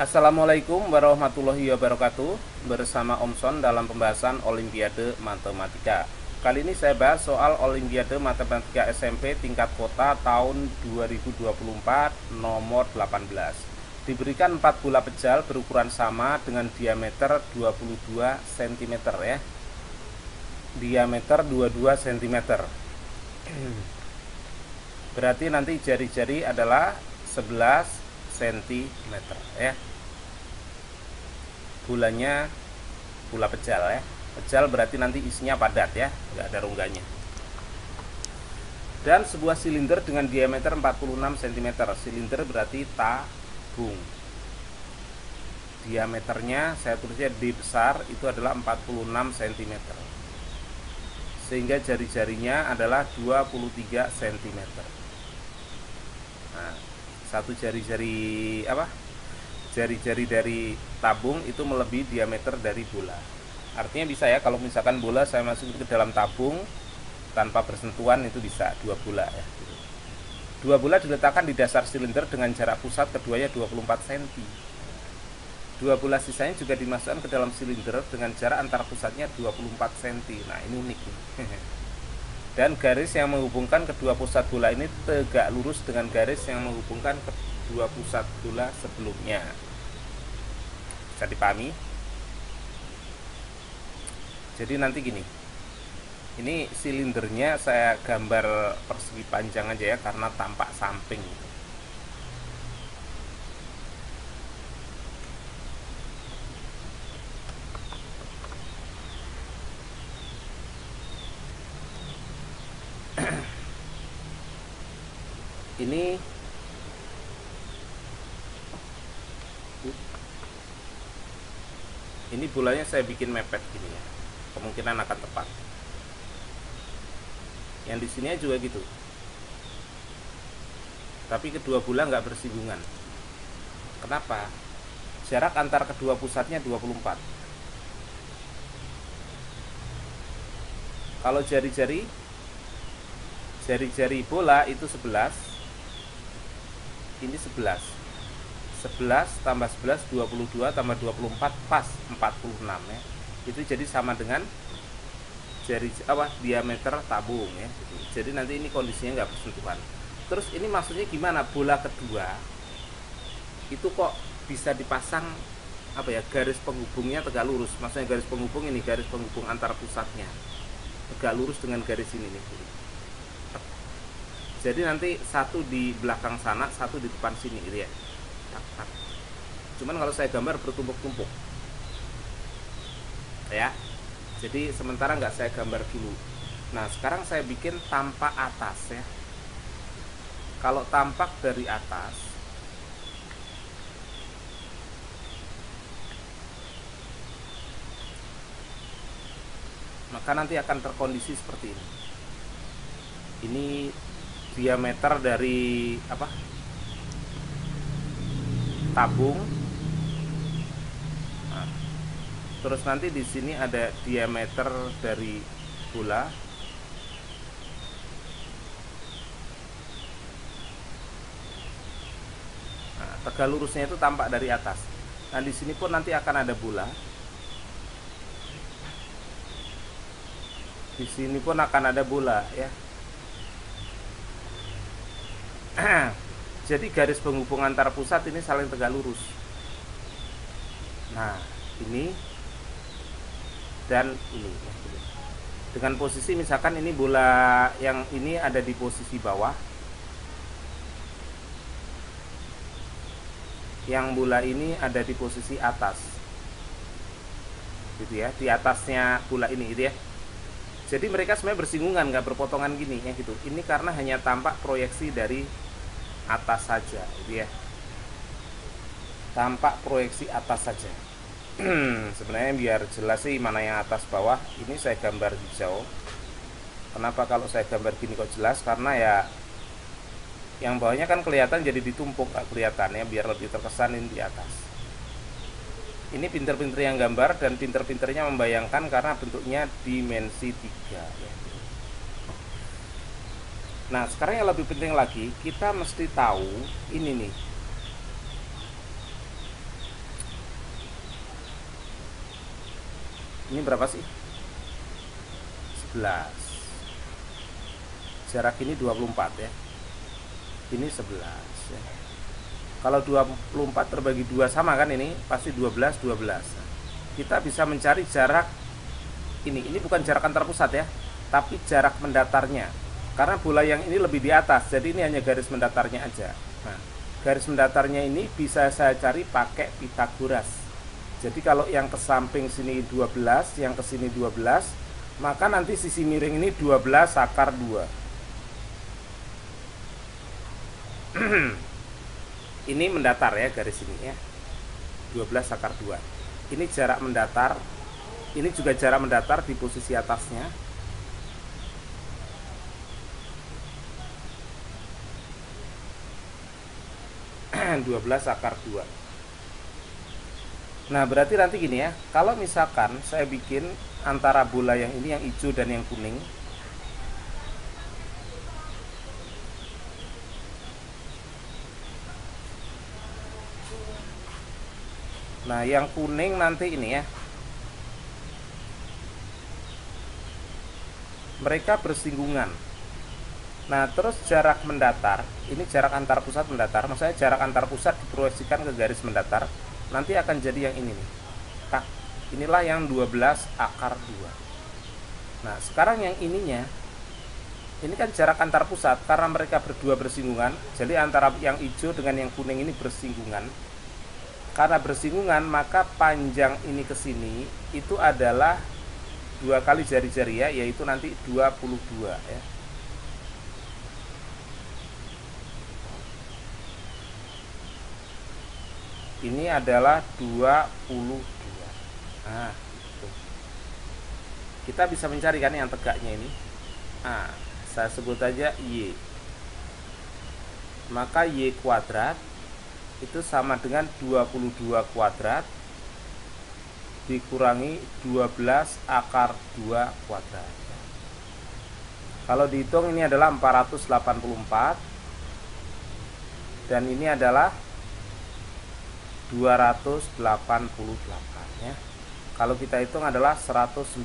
Assalamualaikum warahmatullahi wabarakatuh. Bersama Om Son dalam pembahasan Olimpiade Matematika. Kali ini saya bahas soal Olimpiade Matematika SMP tingkat kota tahun 2024 nomor 18. Diberikan 4 bola pejal berukuran sama dengan diameter 22 cm ya. Diameter 22 cm. Berarti nanti jari-jari adalah 11 cm ya. Bulanya bola pejal ya. Pejal berarti nanti isinya padat ya, nggak ada rongganya. Dan sebuah silinder dengan diameter 46 cm. Silinder berarti tabung. Diameternya saya tulisnya D besar itu adalah 46 cm. Sehingga jari-jarinya adalah 23 cm. Nah, satu jari-jari jari-jari dari tabung itu melebihi diameter dari bola. Artinya bisa ya, kalau misalkan bola saya masukin ke dalam tabung tanpa bersentuhan itu bisa 2 bola ya. 2 bola diletakkan di dasar silinder dengan jarak pusat keduanya 24 cm. 2 bola sisanya juga dimasukkan ke dalam silinder dengan jarak antar pusatnya 24 cm. Nah, ini unik nih. Dan garis yang menghubungkan kedua pusat bola ini tegak lurus dengan garis yang menghubungkan kedua pusat bola sebelumnya. Bisa dipahami? Jadi nanti gini, ini silindernya saya gambar persegi panjang aja ya, karena tampak samping. Ini bolanya saya bikin mepet gini ya, kemungkinan akan tepat. Yang di sini juga gitu, tapi kedua bola nggak bersinggungan. Kenapa? Jarak antar kedua pusatnya 24. Kalau jari-jari bola itu 11, ini 11 tambah 11 22 tambah 24 pas 46 ya. Itu jadi sama dengan diameter tabung ya. Jadi nanti ini kondisinya nggak bersentuhan. Terus ini maksudnya gimana? Bola kedua itu kok bisa dipasang garis penghubungnya tegak lurus. Maksudnya garis penghubung ini, garis penghubung antar pusatnya tegak lurus dengan garis ini nih. Jadi nanti satu di belakang sana, satu di depan sini gitu ya. Cuman kalau saya gambar bertumpuk-tumpuk ya. Jadi sementara nggak saya gambar dulu. Nah, sekarang saya bikin tampak atas ya. Kalau tampak dari atas, maka nanti akan terkondisi seperti ini. Ini diameter dari tabung. Nah, terus nanti di sini ada diameter dari bola. Nah, tegak lurusnya itu tampak dari atas. Nah, di sini pun nanti akan ada bola. Di sini pun akan ada bola ya. Jadi garis penghubung antar pusat ini saling tegak lurus. Nah, ini dan ini. Dengan posisi misalkan ini bola yang ini ada di posisi bawah. Yang bola ini ada di posisi atas. Gitu ya, di atasnya bola ini gitu ya. Jadi mereka sebenarnya bersinggungan, nggak berpotongan gini ya gitu. Ini karena hanya tampak proyeksi dari atas saja, gitu ya. Tampak proyeksi atas saja. Sebenarnya biar jelas sih mana yang atas bawah, ini saya gambar hijau. Kenapa kalau saya gambar gini kok jelas? Karena ya yang bawahnya kan kelihatan jadi ditumpuk, nggak kelihatan ya, biar lebih terkesan ini di atas. Ini pinter-pinter yang gambar dan pinter-pinternya membayangkan karena bentuknya dimensi 3 ya. Nah, sekarang yang lebih penting lagi, kita mesti tahu ini nih. Ini berapa sih? 11. Jarak ini 24 ya. Ini 11 ya. Kalau 24 terbagi 2 sama kan, ini pasti 12 12. Kita bisa mencari jarak ini bukan jarak antar pusat ya, tapi jarak mendatarnya. Karena bola yang ini lebih di atas, jadi ini hanya garis mendatarnya aja. Nah, garis mendatarnya ini bisa saya cari pakai Pitagoras. Jadi kalau yang ke samping sini 12, yang ke sini 12, maka nanti sisi miring ini 12 akar 2. Ini mendatar ya, garis ini ya, 12 akar 2. Ini jarak mendatar. Ini juga jarak mendatar di posisi atasnya. Dua 12 akar 2. Nah berarti nanti gini ya, kalau misalkan saya bikin antara bola yang ini, yang hijau dan yang kuning, nah yang kuning nanti ini ya, mereka bersinggungan. Nah terus jarak mendatar, ini jarak antar pusat mendatar, maksudnya jarak antar pusat diproyeksikan ke garis mendatar, nanti akan jadi yang ini nih. Tak, inilah yang 12 akar 2. Nah sekarang yang ininya, ini kan jarak antar pusat, karena mereka berdua bersinggungan, jadi antara yang hijau dengan yang kuning ini bersinggungan. Karena bersinggungan, maka panjang ini ke sini itu adalah 2 kali jari-jari ya, yaitu nanti 22 ya. Ini adalah 22. Nah, gitu. Kita bisa mencari kan yang tegaknya ini. Nah, saya sebut aja Y. Maka Y kuadrat itu sama dengan 22 kuadrat dikurangi 12 akar 2 kuadrat. Kalau dihitung ini adalah 484 dan ini adalah 288 ya. Kalau kita hitung adalah 196.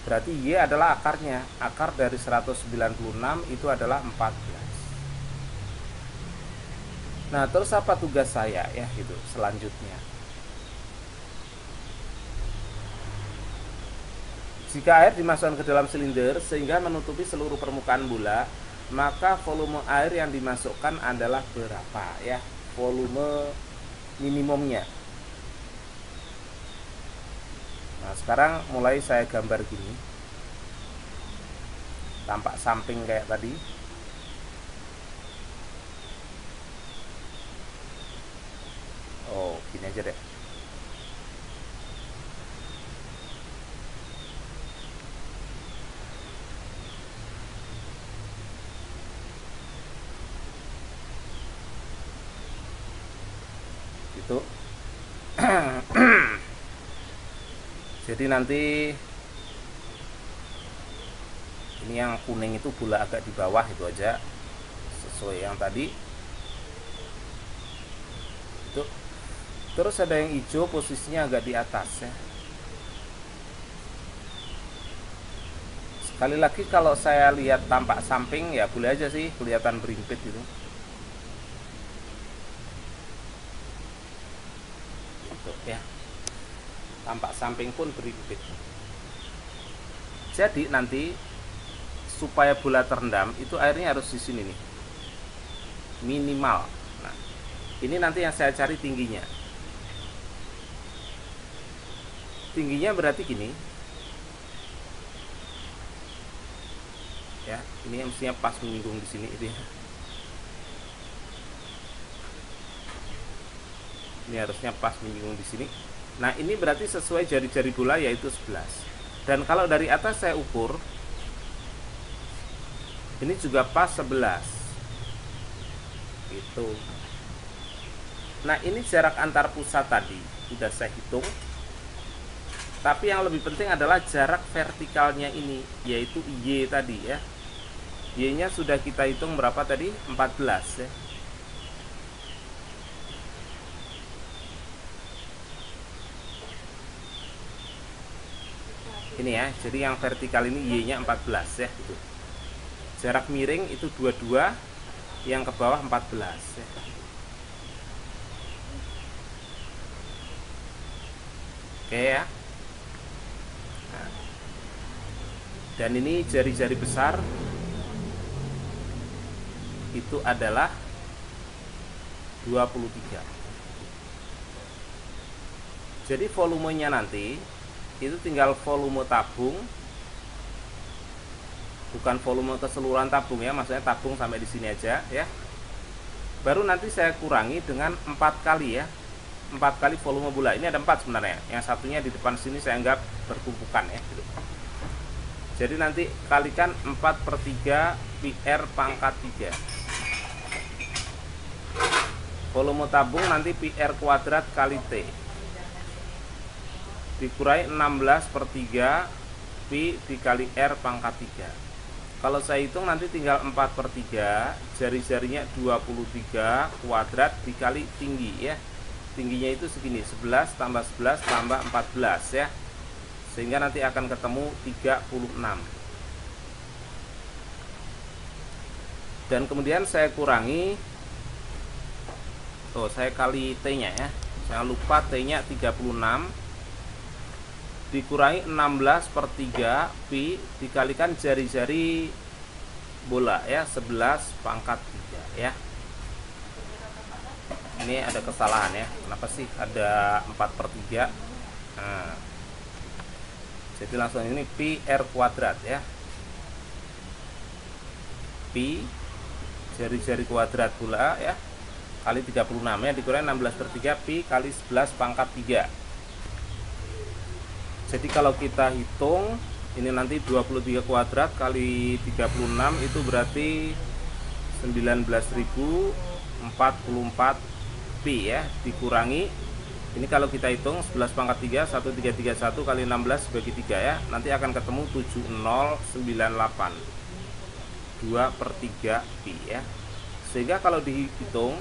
Berarti Y adalah akarnya. Akar dari 196 itu adalah 14. Nah, terus apa tugas saya ya itu selanjutnya? Jika air dimasukkan ke dalam silinder sehingga menutupi seluruh permukaan bola, maka volume air yang dimasukkan adalah berapa ya? Volume minimumnya. Nah sekarang mulai saya gambar gini, tampak samping kayak tadi. Oh gini aja deh. Itu jadi nanti ini yang kuning itu bola agak di bawah, itu aja sesuai yang tadi itu. Terus ada yang hijau posisinya agak di atas ya. Sekali lagi kalau saya lihat tampak samping ya boleh aja sih kelihatan berimpit gitu. Ya, tampak samping pun berimpit. Jadi nanti supaya bola terendam itu airnya harus di sini nih, minimal. Nah, ini nanti yang saya cari tingginya. Tingginya berarti gini. Ya, ini mestinya pas menyinggung di sini itu ya. Ini harusnya pas menyinggung di sini. Nah ini berarti sesuai jari-jari bola yaitu 11. Dan kalau dari atas saya ukur, ini juga pas 11 itu. Nah ini jarak antar pusat tadi sudah saya hitung. Tapi yang lebih penting adalah jarak vertikalnya ini, yaitu Y tadi ya. Y nya sudah kita hitung berapa tadi? 14 ya. ini ya. Jadi yang vertikal ini Y-nya 14 ya gitu. Jarak miring itu 22, yang ke bawah 14 ya. Oke ya. Nah, dan ini jari-jari besar itu adalah 23. Jadi volumenya nanti itu tinggal volume tabung, bukan volume keseluruhan tabung ya, maksudnya tabung sampai di sini aja ya. Baru nanti saya kurangi dengan 4 kali ya, 4 kali volume bola. Ini ada 4 sebenarnya, yang satunya di depan sini saya anggap bertumpukan ya gitu. Jadi nanti kalikan 4/3 PR pangkat 3. Volume tabung nanti PR kuadrat kali T dikurangi 16/3 Pi dikali R pangkat 3. Kalau saya hitung nanti tinggal 4/3, jari-jarinya 23 kuadrat dikali tinggi ya. Tingginya itu segini, 11 tambah 11 tambah 14 ya. Sehingga nanti akan ketemu 36. Dan kemudian saya kurangi, saya kali T-nya ya. Jangan lupa T-nya 36 dikurangi 16/3 Pi dikalikan jari-jari bola ya, 11 pangkat 3 ya. Ini ada kesalahan ya, kenapa sih ada 4/3? Nah, jadi langsung ini Pi R kuadrat ya. Pi jari-jari kuadrat bola ya kali 36 ya, dikurangi 16/3 Pi kali 11 pangkat 3. Jadi kalau kita hitung ini nanti 23 kuadrat kali 36 itu berarti 19.044 Pi ya, dikurangi ini kalau kita hitung 11 pangkat 3 1331 kali 16 bagi 3 ya, nanti akan ketemu 7098 2/3 Pi ya. Sehingga kalau dihitung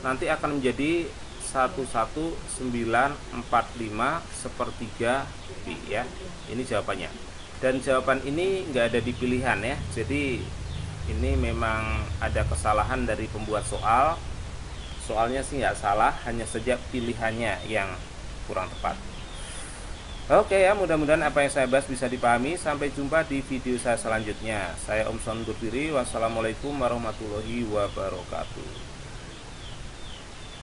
nanti akan menjadi 11945/3 Pi ya. Ini jawabannya. Dan jawaban ini nggak ada di pilihan ya. Jadi ini memang ada kesalahan dari pembuat soal. Soalnya sih nggak salah, hanya saja pilihannya yang kurang tepat. Oke ya, mudah-mudahan apa yang saya bahas bisa dipahami. Sampai jumpa di video saya selanjutnya. Saya Om Son undur diri. Wassalamualaikum warahmatullahi wabarakatuh.